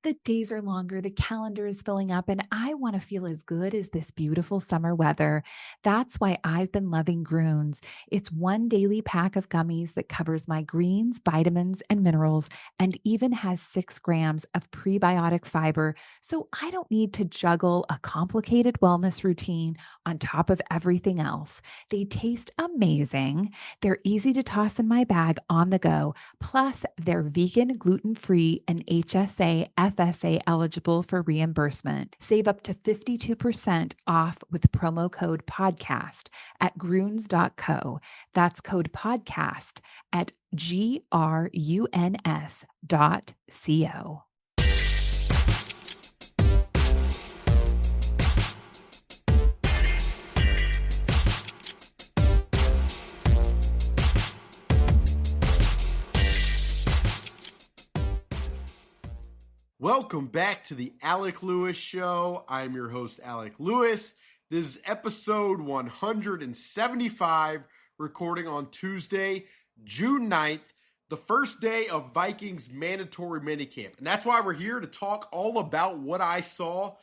The days are longer, the calendar is filling up, and I want to feel as good as this beautiful summer weather. That's why I've been loving Groons. It's one daily pack of gummies that covers my greens, vitamins, and minerals, and even has 6 grams of prebiotic fiber. So I don't need to juggle a complicated wellness routine on top of everything else. They taste amazing. They're easy to toss in my bag on the go. Plus, they're vegan, gluten free, and HSA, FSA eligible for reimbursement. Save up to 52% off with promo code podcast at gruns.co. That's code podcast at gruns.co. Welcome back to the Alec Lewis Show. I'm your host, Alec Lewis. This is episode 175, recording on Tuesday, June 9th, the first day of Vikings mandatory minicamp. And that's why we're here to talk all about what I saw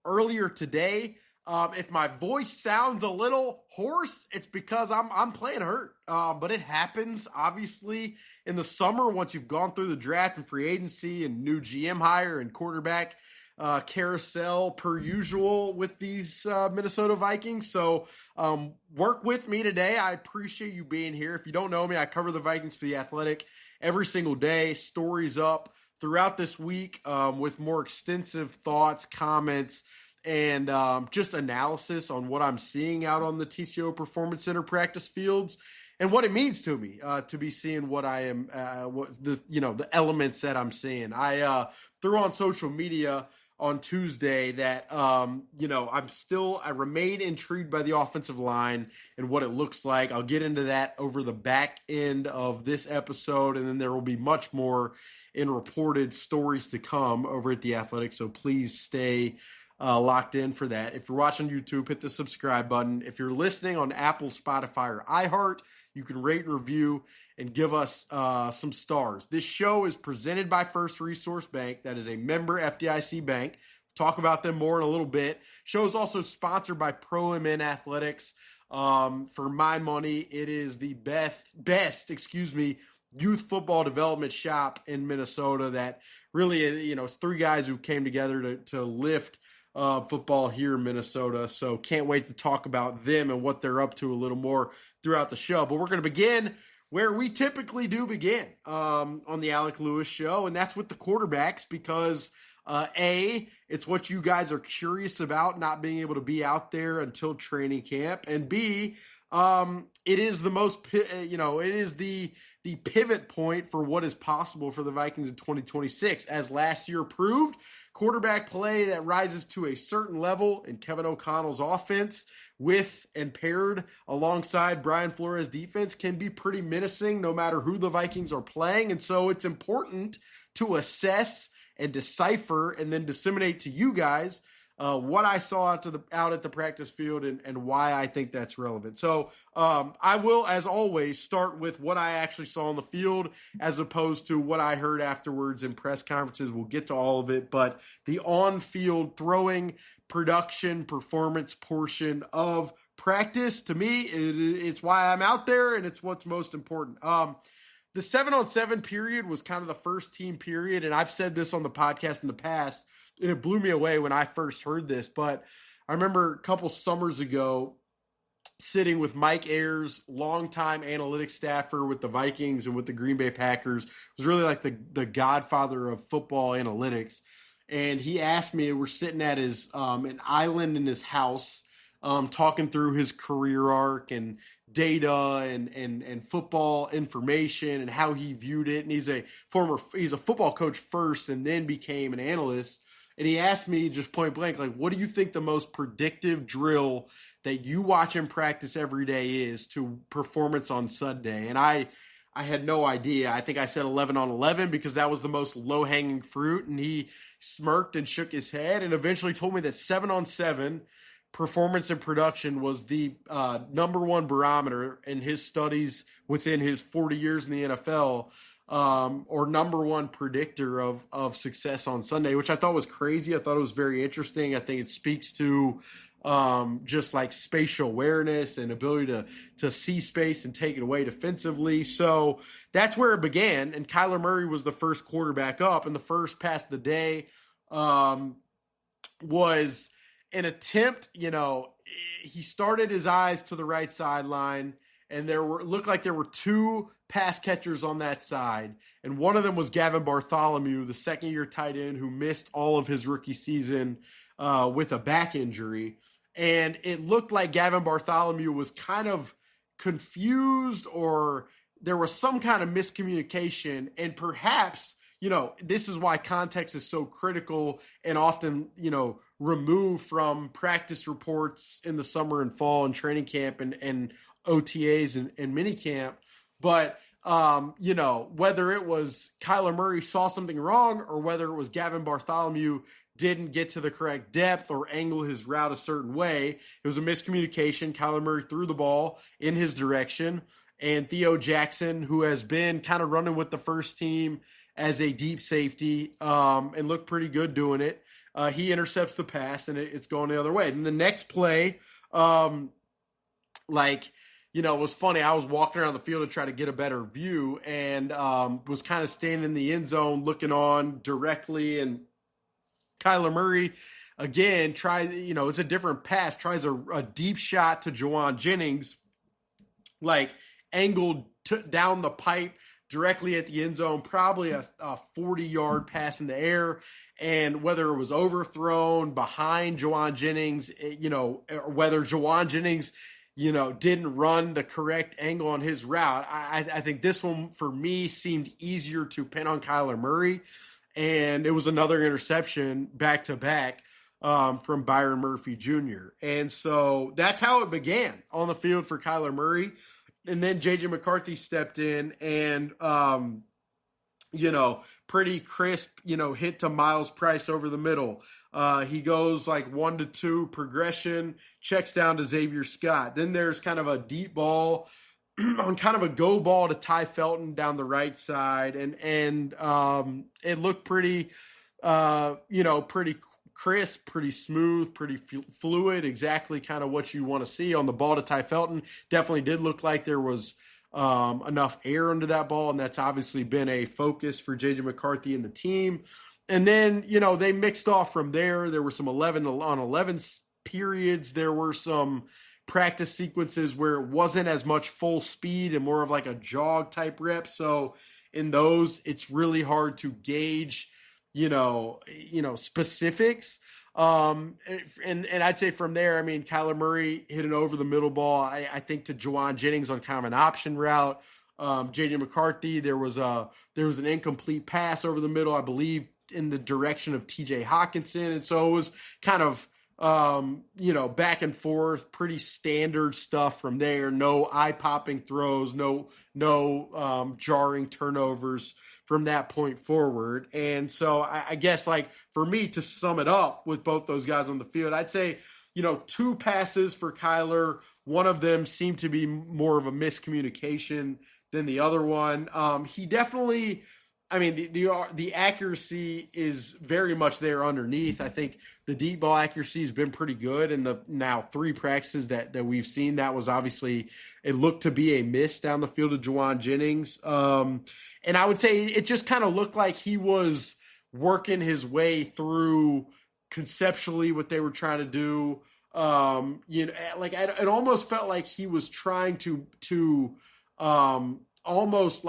earlier today. If my voice sounds a little hoarse, it's because I'm playing hurt. But it happens, obviously, in the summer once you've gone through the draft and free agency and new GM hire and quarterback carousel per usual with these Minnesota Vikings. So work with me today. I appreciate you being here. If you don't know me, I cover the Vikings for The Athletic every single day. Stories up throughout this week with more extensive thoughts, comments, and just analysis on what I'm seeing out on the TCO Performance Center practice fields and what it means to me to be seeing what I am, the elements that I'm seeing. I threw on social media on Tuesday that, I remain intrigued by the offensive line and what it looks like. I'll get into that over the back end of this episode, and then there will be much more in reported stories to come over at The Athletic, so please stay locked in for that. If you're watching YouTube, hit the subscribe button. If you're listening on Apple, Spotify, or iHeart, you can rate and review and give us some stars. This show is presented by First Resource Bank. That is a member FDIC bank. Talk about them more in a little bit. Show is also sponsored by Pro MN Athletics. For my money, it is the best youth football development shop in Minnesota that really, it's three guys who came together to lift football here in Minnesota. So can't wait to talk about them and what they're up to a little more throughout the show. But we're going to begin where we typically do begin on the Alec Lewis Show, and that's with the quarterbacks because it's what you guys are curious about, not being able to be out there until training camp, and B, it is the the pivot point for what is possible for the Vikings in 2026. As last year proved, quarterback play that rises to a certain level in Kevin O'Connell's offense with and paired alongside Brian Flores' defense can be pretty menacing no matter who the Vikings are playing. And so it's important to assess and decipher and then disseminate to you guys what I saw out at the practice field and why I think that's relevant. So I will, as always, start with what I actually saw on the field as opposed to what I heard afterwards in press conferences. We'll get to all of it, but the on-field throwing production performance portion of practice, to me, it's why I'm out there and it's what's most important. The 7-on-7 period was kind of the first team period, and I've said this on the podcast in the past, and it blew me away when I first heard this, but I remember a couple summers ago sitting with Mike Ayers, longtime analytics staffer with the Vikings and with the Green Bay Packers. It was really like the godfather of football analytics. And he asked me, we're sitting at his an island in his house, talking through his career arc and data and football information and how he viewed it. And he's a football coach first and then became an analyst. And he asked me just point blank, like, what do you think the most predictive drill that you watch in practice every day is to performance on Sunday? And I had no idea. I think I said 11 on 11 because that was the most low-hanging fruit. And he smirked and shook his head and eventually told me that 7 on 7 performance and production was the number one barometer in his studies within his 40 years in the NFL or number one predictor of success on Sunday, which I thought was crazy. I thought it was very interesting. I think it speaks to just like spatial awareness and ability to see space and take it away defensively. So that's where it began. And Kyler Murray was the first quarterback up, and the first pass of the day was an attempt. He started his eyes to the right sideline, and looked like there were two pass catchers on that side. And one of them was Gavin Bartholomew, the second-year tight end who missed all of his rookie season with a back injury. And it looked like Gavin Bartholomew was kind of confused, or there was some kind of miscommunication. And perhaps, this is why context is so critical and often, removed from practice reports in the summer and fall and training camp and OTAs and minicamp. But, whether it was Kyler Murray saw something wrong, or whether it was Gavin Bartholomew didn't get to the correct depth or angle his route a certain way, it was a miscommunication. Kyler Murray threw the ball in his direction, and Theo Jackson, who has been kind of running with the first team as a deep safety and looked pretty good doing it, he intercepts the pass, and it's going the other way. And the next play, it was funny. I was walking around the field to try to get a better view, and was kind of standing in the end zone looking on directly, and Kyler Murray, again, it's a different pass, tries a deep shot to Jauan Jennings, angled down the pipe directly at the end zone, probably a 40-yard pass in the air. And whether it was overthrown behind Jauan Jennings, or whether Jauan Jennings, didn't run the correct angle on his route, I think this one, for me, seemed easier to pin on Kyler Murray. And it was another interception back-to-back from Byron Murphy Jr. And so that's how it began on the field for Kyler Murray. And then J.J. McCarthy stepped in and, pretty crisp, hit to Miles Price over the middle. He goes 1-2 progression, checks down to Xavier Scott. Then there's kind of a deep ball on kind of a go ball to Ty Felton down the right side. And it looked pretty, pretty crisp, pretty smooth, pretty fluid, exactly kind of what you want to see on the ball to Ty Felton. Definitely did look like there was enough air under that ball, and that's obviously been a focus for J.J. McCarthy and the team. And then, they mixed off from there. There were some 11 periods. There were some practice sequences where it wasn't as much full speed and more of a jog type rep. So in those, it's really hard to gauge, specifics. And I'd say from there, Kyler Murray hit an over the middle ball, I think, to Jauan Jennings on kind of an option route. J.J. McCarthy, there was an incomplete pass over the middle, I believe, in the direction of T.J. Hawkinson. And so it was kind of, back and forth, pretty standard stuff from there. No eye-popping throws, no jarring turnovers from that point forward. And so I guess, for me to sum it up with both those guys on the field, I'd say, two passes for Kyler. One of them seemed to be more of a miscommunication than the other one. He definitely, the accuracy is very much there underneath. I think the deep ball accuracy has been pretty good in the now 3 practices that we've seen. That was obviously, it looked to be a miss down the field of Jauan Jennings. And I would say it just kind of looked like he was working his way through conceptually what they were trying to do. It almost felt like he was trying to almost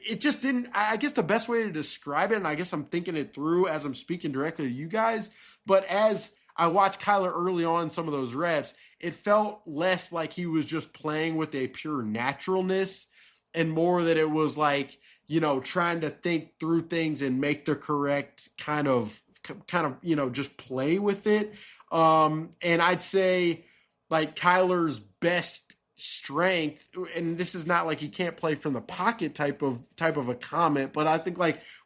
it just didn't, I guess the best way to describe it, and I guess I'm thinking it through as I'm speaking directly to you guys, but as I watched Kyler early on in some of those reps, it felt less like he was just playing with a pure naturalness and more that it was trying to think through things and make the correct kind of, just play with it. And I'd say Kyler's best strength, and this is not he can't play from the pocket type of a comment, but I think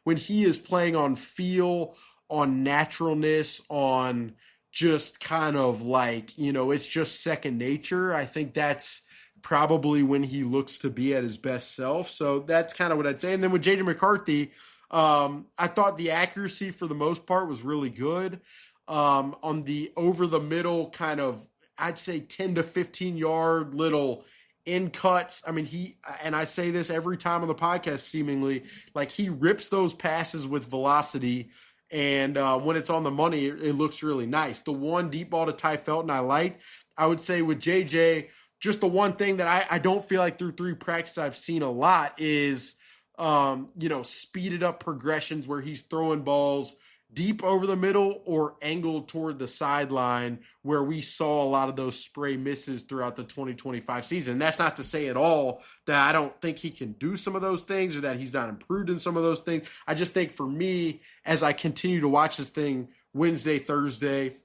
when he is playing on feel, on naturalness, on just kind of it's just second nature, I think that's probably when he looks to be at his best self. So that's kind of what I'd say. And then with J.J. McCarthy, I thought the accuracy for the most part was really good. On the over the middle kind of, I'd say 10 to 15 yard little in cuts. I mean, and I say this every time on the podcast, seemingly, like he rips those passes with velocity. And when it's on the money, it looks really nice. The one deep ball to Ty Felton I liked. I would say with JJ, just the one thing that I don't feel like through 3 practices I've seen a lot is, speeded up progressions where he's throwing balls deep over the middle or angled toward the sideline, where we saw a lot of those spray misses throughout the 2025 season. That's not to say at all that I don't think he can do some of those things or that he's not improved in some of those things. I just think for me, as I continue to watch this thing Wednesday, Thursday,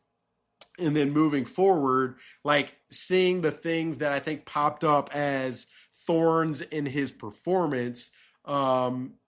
and then moving forward, like seeing the things that I think popped up as thorns in his performance,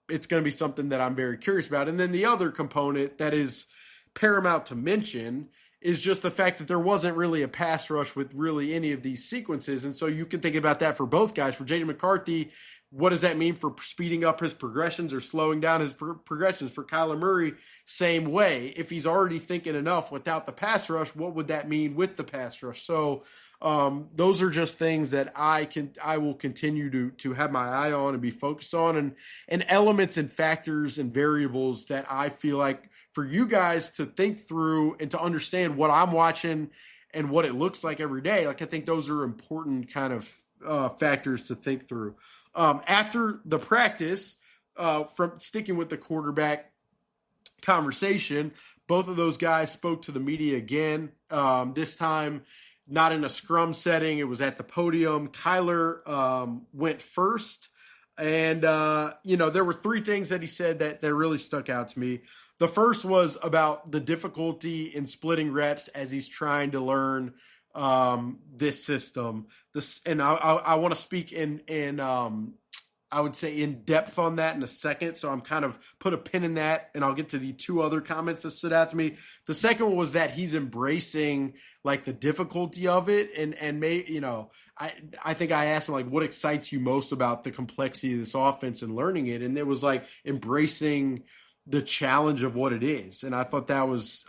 it's going to be something that I'm very curious about. And then the other component that is paramount to mention is just the fact that there wasn't really a pass rush with really any of these sequences. And so you can think about that for both guys. For J.J. McCarthy, what does that mean for speeding up his progressions or slowing down his progressions? For Kyler Murray, same way. If he's already thinking enough without the pass rush, what would that mean with the pass rush? So those are just things that I will continue to have my eye on and be focused on, and elements and factors and variables that I feel like for you guys to think through and to understand what I'm watching and what it looks like every day. Like, I think those are important kind of factors to think through. After the practice, from sticking with the quarterback conversation, both of those guys spoke to the media again. This time, not in a scrum setting. It was at the podium. Kyler went first. And, there were 3 things that he said that really stuck out to me. The first was about the difficulty in splitting reps as he's trying to learn this system. And I want to speak in I would say in depth on that in a second. So I'm kind of put a pin in that, and I'll get to the 2 other comments that stood out to me. The second one was that he's embracing like the difficulty of it, and I think I asked him, like, what excites you most about the complexity of this offense and learning it, and it was like embracing the challenge of what it is. And I thought that was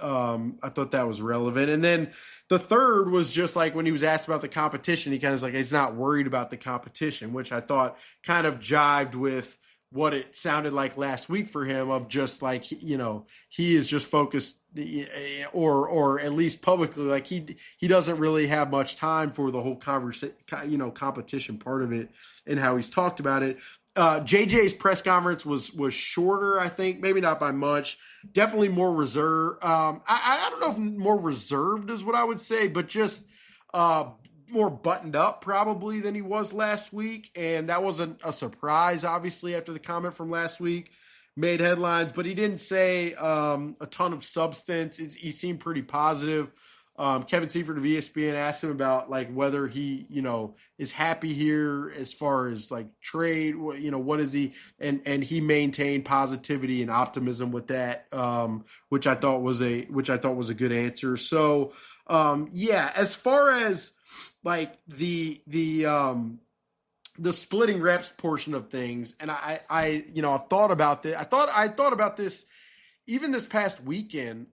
relevant. And then the third was just like when he was asked about the competition, he kind of was like, he's not worried about the competition, which I thought kind of jived with what it sounded like last week for him, of just like, he is just focused, or at least publicly, like he doesn't really have much time for the whole competition part of it and how he's talked about it. JJ's press conference was shorter, I think, maybe not by much, definitely more reserved. I don't know if more reserved is what I would say, but just more buttoned up probably than he was last week. And that wasn't a surprise, obviously, after the comment from last week made headlines, but he didn't say a ton of substance. He seemed pretty positive. Kevin Seifert of ESPN asked him about like whether he, is happy here as far as like trade, what is he, and he maintained positivity and optimism with that, which I thought was a good answer. So, as far as like the splitting reps portion of things, and I've thought about this. I thought about this even this past weekend.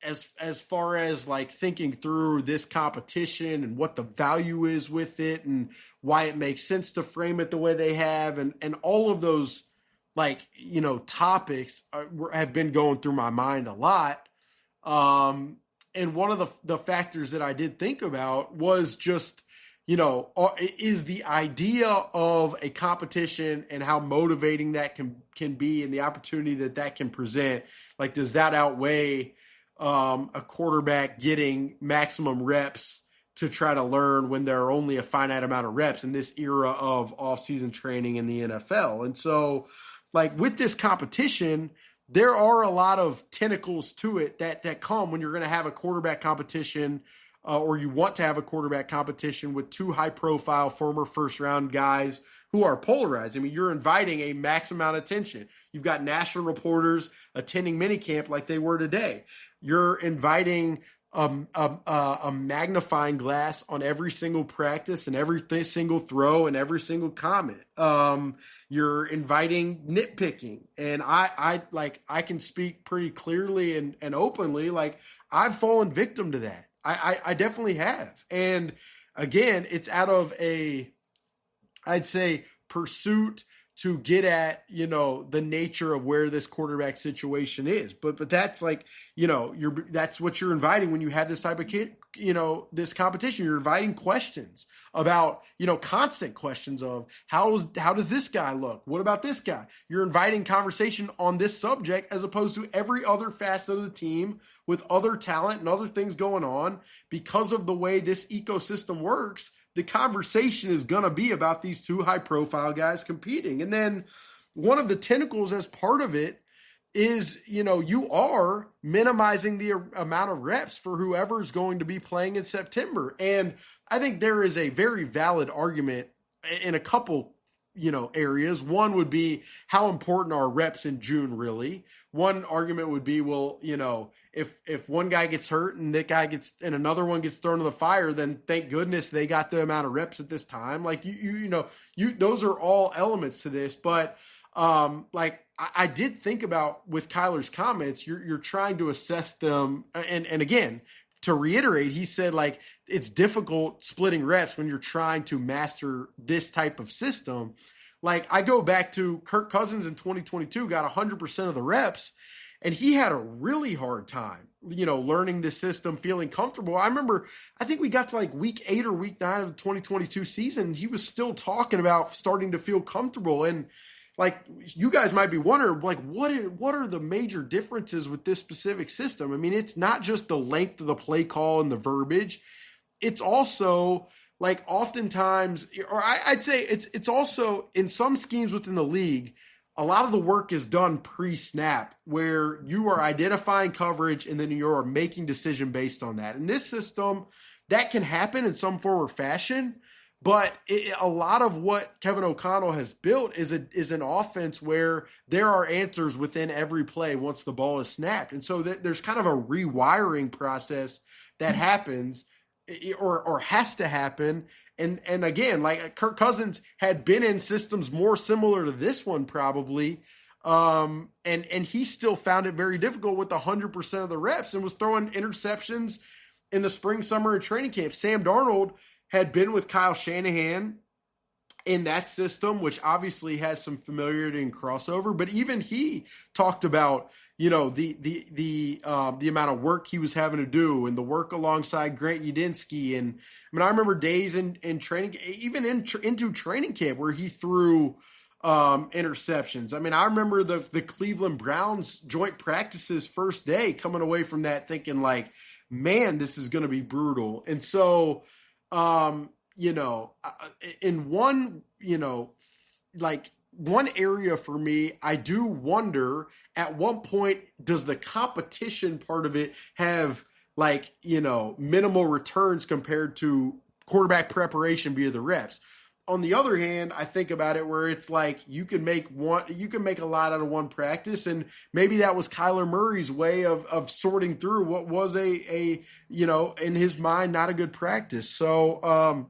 As far as like thinking through this competition and what the value is with it and why it makes sense to frame it the way they have, and all of those topics have been going through my mind a lot. And one of the factors that I did think about was just, is the idea of a competition and how motivating that can be, and the opportunity that can present. Like, does that outweigh a quarterback getting maximum reps to try to learn when there are only a finite amount of reps in this era of off-season training in the NFL? And so, like, with this competition, there are a lot of tentacles to it that come when you're going to have a quarterback competition, or you want to have a quarterback competition with 2 high-profile former first-round guys who are polarized. I mean, you're inviting a max amount of attention. You've got national reporters attending minicamp like they were today. You're inviting a magnifying glass on every single practice and every single throw and every single comment. You're inviting nitpicking, and I can speak pretty clearly and openly. Like, I've fallen victim to that. I definitely have, and again, it's out of I'd say, pursuit to get at, the nature of where this quarterback situation is. But that's like, that's what you're inviting when you have this type of this competition. You're inviting questions about, constant questions of how does this guy look? What about this guy? You're inviting conversation on this subject as opposed to every other facet of the team with other talent and other things going on. Because of the way this ecosystem works, the conversation is going to be about these two high-profile guys competing. And then one of the tentacles as part of it is, you are minimizing the amount of reps for whoever is going to be playing in September. And I think there is a very valid argument in a couple, areas. One would be, how important are reps in June really? One argument would be, well, if one guy gets hurt and that guy gets and another one gets thrown in the fire, then thank goodness they got the amount of reps at this time. Like those are all elements to this. But I did think about with Kyler's comments, you're trying to assess them, and again, to reiterate, he said like it's difficult splitting reps when you're trying to master this type of system. Like, I go back to Kirk Cousins in 2022, got 100% of the reps, and he had a really hard time, learning the system, feeling comfortable. I remember, I think we got to like week 8 or week 9 of the 2022 season. He was still talking about starting to feel comfortable. And like, you guys might be wondering, like, what are the major differences with this specific system? I mean, it's not just the length of the play call and the verbiage. It's also like oftentimes, or I'd say it's also in some schemes within the league, a lot of the work is done pre-snap where you are identifying coverage and then you are making decision based on that. In this system, that can happen in some form or fashion, but a lot of what Kevin O'Connell has built is an offense where there are answers within every play once the ball is snapped. And so there's kind of a rewiring process that happens or has to happen. And again, like Kirk Cousins had been in systems more similar to this one probably. And he still found it very difficult with 100% of the reps and was throwing interceptions in the spring, summer, and training camp. Sam Darnold had been with Kyle Shanahan in that system, which obviously has some familiarity and crossover, but even he talked about, the amount of work he was having to do and the work alongside Grant Udinski. And I mean, I remember days in training, even into training camp where he threw interceptions. I mean, I remember the Cleveland Browns joint practices first day coming away from that thinking like, man, this is going to be brutal. And so, in one, one area for me, I do wonder at what point does the competition part of it have minimal returns compared to quarterback preparation via the reps. On the other hand, I think about it where it's like you can make a lot out of one practice, and maybe that was Kyler Murray's way of sorting through what was a in his mind not a good practice. So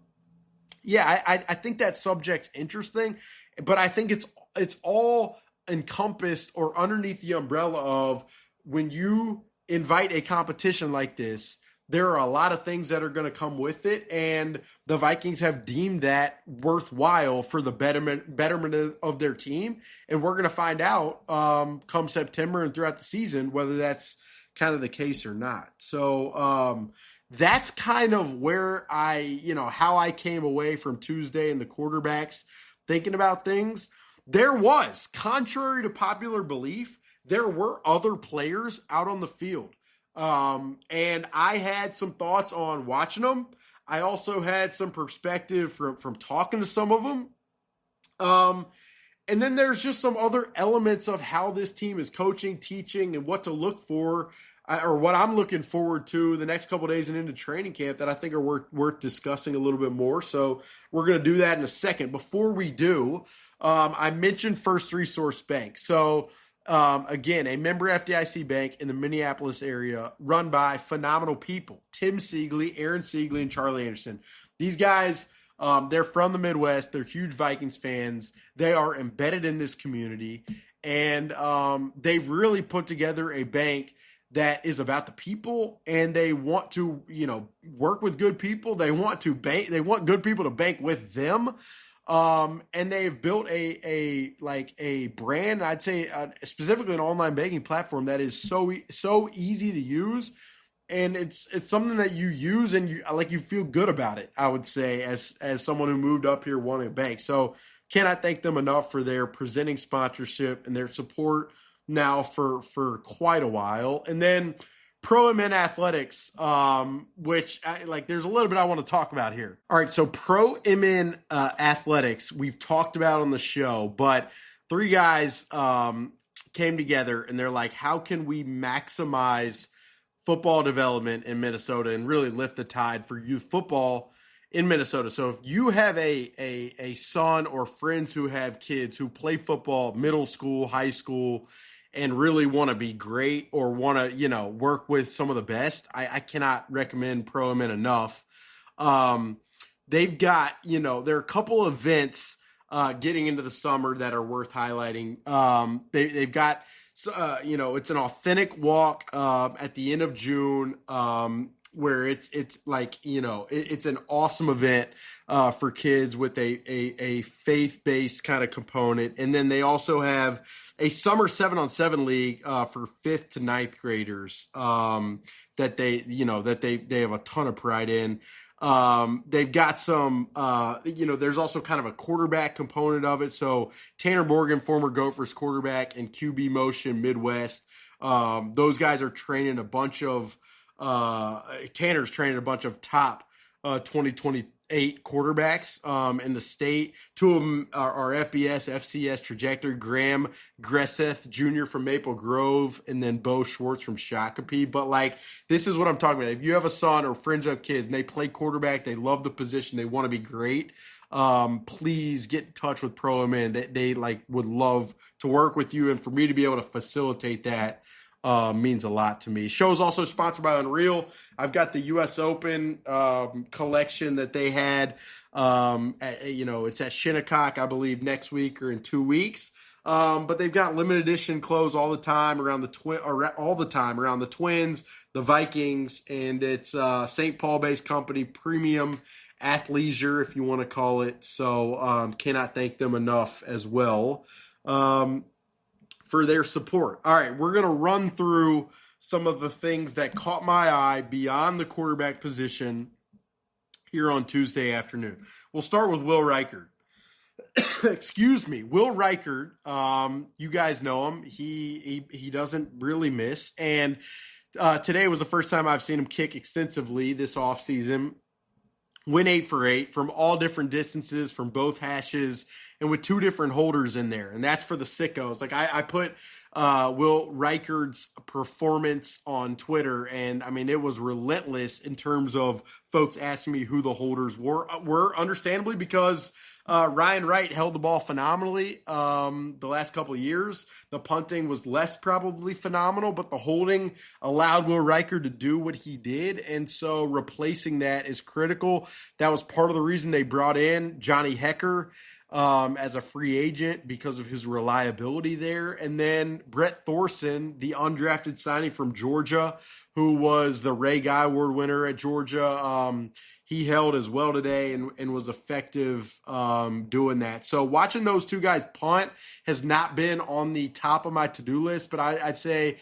I think that subject's interesting, but I think it's all encompassed or underneath the umbrella of when you invite a competition like this, there are a lot of things that are going to come with it, and the Vikings have deemed that worthwhile for the betterment of their team. And we're going to find out come September and throughout the season whether that's kind of the case or not. So that's kind of where how I came away from Tuesday and the quarterbacks thinking about things. There was, contrary to popular belief, there were other players out on the field. And I had some thoughts on watching them. I also had some perspective from talking to some of them. And then there's just some other elements of how this team is coaching, teaching, and what to look for, or what I'm looking forward to the next couple of days and into training camp that I think are worth discussing a little bit more. So we're going to do that in a second. Before we do, I mentioned First Resource Bank. So again, a member FDIC bank in the Minneapolis area run by phenomenal people. Tim Siegley, Aaron Siegley, and Charlie Anderson. These guys, they're from the Midwest. They're huge Vikings fans. They are embedded in this community. And they've really put together a bank that is about the people, and they want to, work with good people. They want to bank. They want good people to bank with them. And they've built a brand, I'd say specifically an online banking platform that is so easy to use. And it's something that you use and you feel good about it, I would say, as someone who moved up here wanting a bank. So cannot thank them enough for their presenting sponsorship and their support now for quite a while. And then Pro MN Athletics, which there's a little bit I want to talk about here. All right, so Pro MN Athletics, we've talked about on the show, but three guys came together and they're like, how can we maximize football development in Minnesota and really lift the tide for youth football in Minnesota? So if you have a son or friends who have kids who play football, middle school, high school, and really want to be great or want to, work with some of the best, I cannot recommend Pro MN enough. They've got, there are a couple of events getting into the summer that are worth highlighting. They've got, it's an authentic walk at the end of June where it's an awesome event for kids with a faith-based kind of component. And then they also have a summer 7-on-7 league for 5th to 9th graders that they have a ton of pride in. They've got some, there's also kind of a quarterback component of it. So Tanner Morgan, former Gophers quarterback, and QB Motion Midwest. Those guys are training a bunch of, Tanner's training a bunch of top 2028 quarterbacks in the state. Two of them are FBS, FCS trajectory. Graham Gresseth Jr. from Maple Grove, and then Bo Schwartz from Shakopee. But this is what I'm talking about. If you have a son or friends of kids and they play quarterback, they love the position, they want to be great, please get in touch with Pro MN. They would love to work with you, and for me to be able to facilitate that means a lot to me. Show is also sponsored by Unreal. I've got the U.S. Open collection that they had. It's at Shinnecock, I believe, next week or in 2 weeks. But they've got limited edition clothes all the time around the Twins, the Vikings, and it's St. Paul-based company, Premium Athleisure, if you want to call it. So cannot thank them enough as well for their support. All right, we're going to run through some of the things that caught my eye beyond the quarterback position here on Tuesday afternoon. We'll start with Will Reichard. Excuse me, Will Reichard. You guys know him. He doesn't really miss. And today was the first time I've seen him kick extensively this offseason. Went 8 for 8 from all different distances, from both hashes, and with 2 different holders in there. And that's for the sickos. I put Will Reichard's performance on Twitter, and it was relentless in terms of folks asking me who the holders were understandably, because Ryan Wright held the ball phenomenally the last couple of years. The punting was less probably phenomenal, but the holding allowed Will Reichard to do what he did, and so replacing that is critical. That was part of the reason they brought in Johnny Hecker as a free agent, because of his reliability there. And then Brett Thorson, the undrafted signing from Georgia, who was the Ray Guy Award winner at Georgia. He held as well today and was effective doing that. So watching those two guys punt has not been on the top of my to-do list, but I'd say,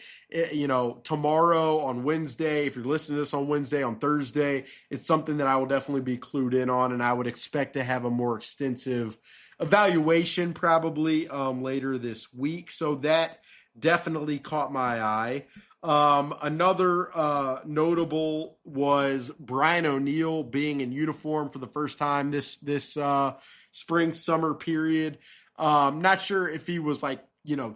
tomorrow, on Wednesday, if you're listening to this on Wednesday, on Thursday, it's something that I will definitely be clued in on, and I would expect to have a more extensive evaluation probably later this week. So that definitely caught my eye. Another notable was Brian O'Neill being in uniform for the first time this spring summer period. Not sure if he was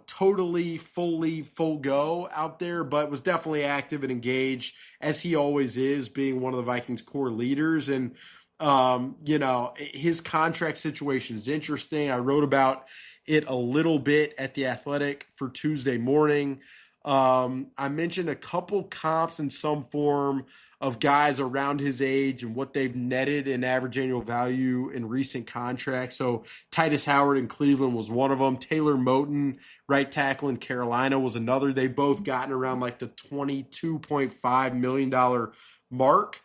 totally full go out there, but was definitely active and engaged, as he always is, being one of the Vikings core leaders. And His contract situation is interesting. I wrote about it a little bit at The Athletic for Tuesday morning. I mentioned a couple comps in some form of guys around his age and what they've netted in average annual value in recent contracts. So Titus Howard in Cleveland was one of them. Taylor Moton, right tackle in Carolina, was another. They've both gotten around like the $22.5 million mark.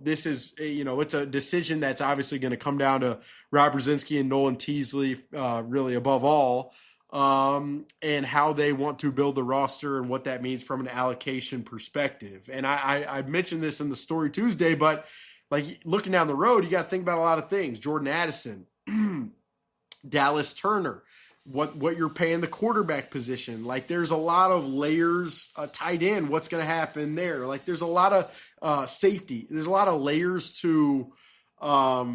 This is, it's a decision that's obviously going to come down to Rob Brzezinski and Nolan Teasley, really above all, and how they want to build the roster and what that means from an allocation perspective. And I mentioned this in the story Tuesday, but like looking down the road, you got to think about a lot of things. Jordan Addison, Dallas Turner, what you're paying the quarterback position. Like there's a lot of layers tied in. What's going to happen there? Like there's a lot of safety. There's a lot of layers to, how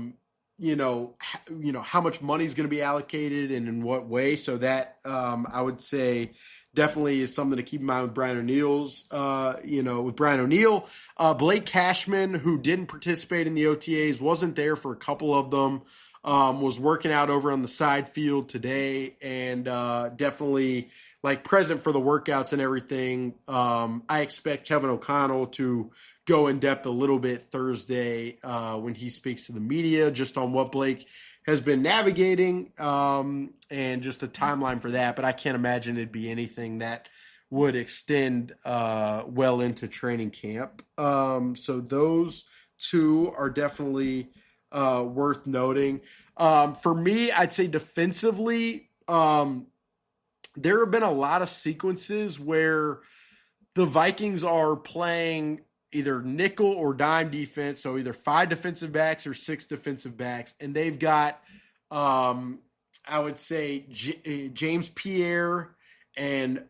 much money is going to be allocated and in what way. So that I would say definitely is something to keep in mind with Brian O'Neill's, with Brian O'Neill. Blake Cashman, who didn't participate in the OTAs, wasn't there for a couple of them. Was working out over on the side field today and definitely like present for the workouts and everything. I expect Kevin O'Connell to go in depth a little bit Thursday when he speaks to the media just on what Blake has been navigating and just the timeline for that. But I can't imagine it'd be anything that would extend well into training camp. So those two are definitely worth noting. For me, I'd say defensively, there have been a lot of sequences where the Vikings are playing either nickel or dime defense, so either 5 defensive backs or 6 defensive backs, and they've got, I would say, James Pierre and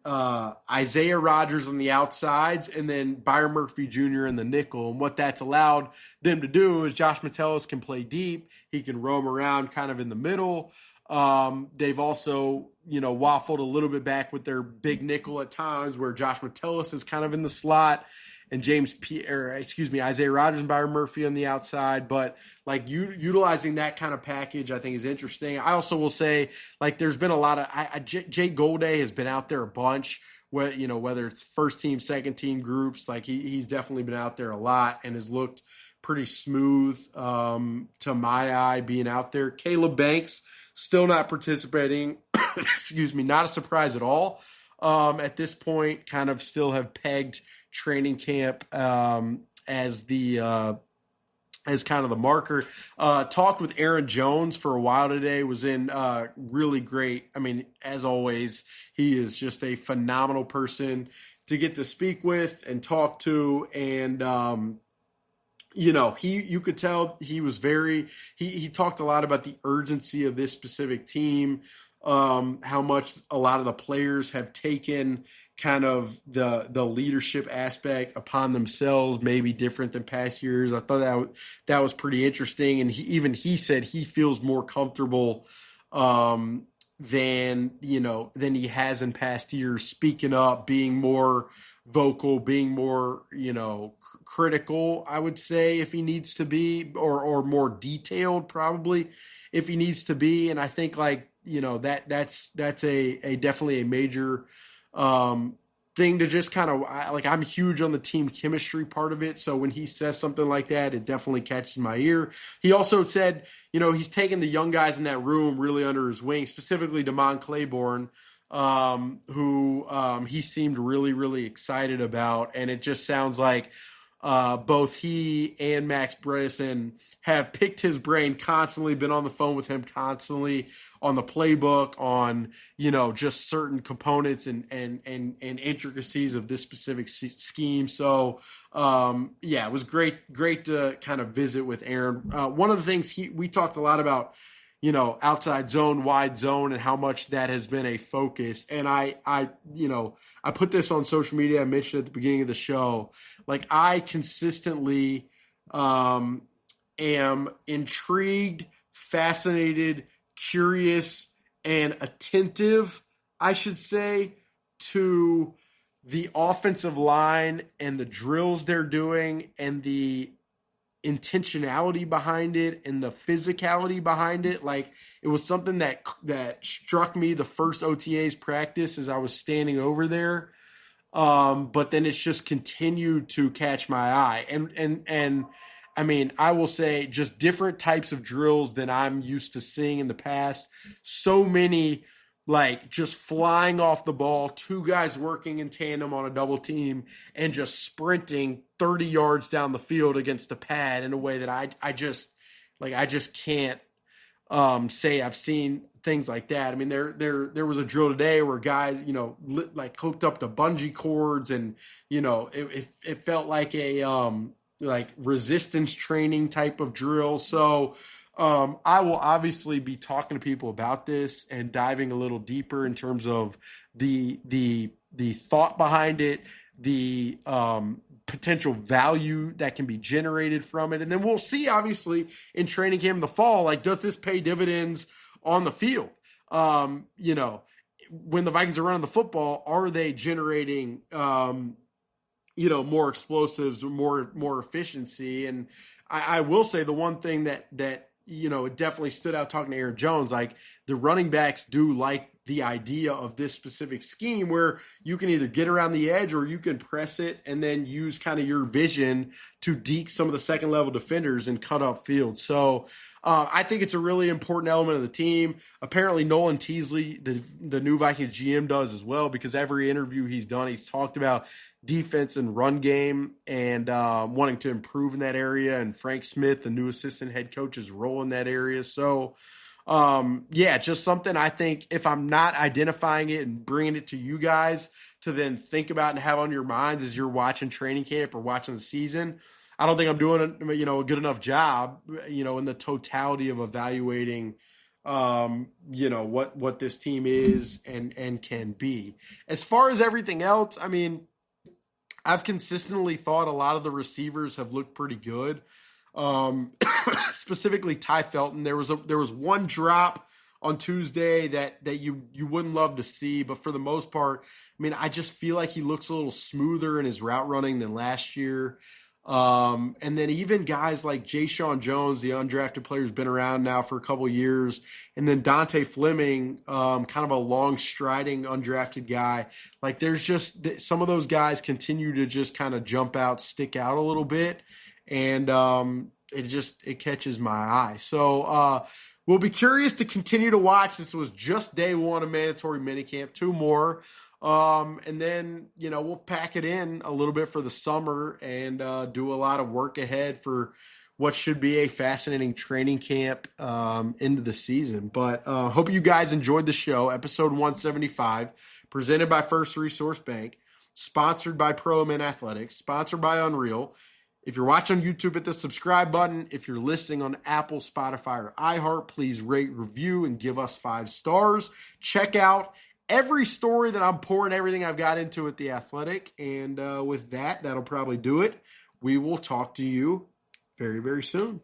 Isaiah Rodgers on the outsides, and then Byron Murphy Jr. in the nickel. And what that's allowed them to do is Josh Metellus can play deep. He can roam around kind of in the middle. They've also, waffled a little bit back with their big nickel at times where Josh Metellus is kind of in the slot and Isaiah Rodgers and Byron Murphy on the outside. But like utilizing that kind of package, I think is interesting. I also will say, like, there's been a lot of Jay Golday has been out there a bunch. Whether it's first team, second team groups, like he's definitely been out there a lot and has looked pretty smooth to my eye being out there. Caleb Banks still not participating. Excuse me, not a surprise at all. At this point, kind of still have pegged training camp as kind of the marker. Talked with Aaron Jones for a while today, was in really great. I mean, as always, he is just a phenomenal person to get to speak with and talk to. And, you could tell he was he talked a lot about the urgency of this specific team, how much a lot of the players have taken kind of the leadership aspect upon themselves, maybe different than past years. I thought that was pretty interesting. And he said he feels more comfortable than he has in past years, speaking up, being more vocal, being more, critical, I would say, if he needs to be, or more detailed probably if he needs to be. And I think that's a definitely a major thing to just kind of I'm huge on the team chemistry part of it. So when he says something like that, it definitely catches my ear. He also said, he's taking the young guys in that room really under his wing, specifically Damon Claiborne, who he seemed really, really excited about. And it just sounds like both he and Max Bredesen have picked his brain constantly, been on the phone with him constantly on the playbook, on, just certain components and intricacies of this specific scheme. So, it was great to kind of visit with Aaron. One of the things we talked a lot about, outside zone, wide zone, and how much that has been a focus. And I put this on social media. I mentioned at the beginning of the show, like I consistently am intrigued, fascinated, curious, and attentive, I should say, to the offensive line and the drills they're doing and the intentionality behind it and the physicality behind it. Like, it was something that struck me the first OTAs practice as I was standing over there. But then it's just continued to catch my eye. And I mean, I will say just different types of drills than I'm used to seeing in the past. So many, like, just flying off the ball, two guys working in tandem on a double team and just sprinting 30 yards down the field against a pad in a way that I just can't say I've seen things like that. I mean, there was a drill today where guys, like hooked up to bungee cords, and it felt like a like resistance training type of drill. So I will obviously be talking to people about this and diving a little deeper in terms of the thought behind it, the potential value that can be generated from it. And then we'll see, obviously, in training camp in the fall, like, does this pay dividends on the field? When the Vikings are running the football, are they generating, more explosives, more efficiency? And I will say the one thing that it definitely stood out talking to Aaron Jones, like, the running backs do like the idea of this specific scheme where you can either get around the edge or you can press it and then use kind of your vision to deke some of the second level defenders and cut up field. So I think it's a really important element of the team. Apparently Nolan Teasley, the new Vikings GM, does as well, because every interview he's done, he's talked about defense and run game and wanting to improve in that area. And Frank Smith, the new assistant head coach's role in that area. So just something I think, if I'm not identifying it and bringing it to you guys to then think about and have on your minds as you're watching training camp or watching the season, I don't think I'm doing a good enough job, in the totality of evaluating, what this team is and can be. As far as everything else, I mean, I've consistently thought a lot of the receivers have looked pretty good. Specifically Ty Felton. There was one drop on Tuesday that you wouldn't love to see, but for the most part, I mean, I just feel like he looks a little smoother in his route running than last year. And then even guys like Ja'Shawn Jones, the undrafted player who's been around now for a couple of years, and then Dante Fleming, kind of a long striding undrafted guy. Like, there's just some of those guys continue to just kind of jump out, stick out a little bit. And it catches my eye. So we'll be curious to continue to watch. This was just day one of mandatory minicamp, 2 more. And then, we'll pack it in a little bit for the summer and do a lot of work ahead for what should be a fascinating training camp into the season. But hope you guys enjoyed the show. Episode 175, presented by First Resource Bank, sponsored by Pro Men Athletics, sponsored by Unreal. If you're watching on YouTube, hit the subscribe button. If you're listening on Apple, Spotify, or iHeart, please rate, review, and give us 5 stars. Check out every story that I'm pouring everything I've got into at The Athletic. And with that, that'll probably do it. We will talk to you very, very soon.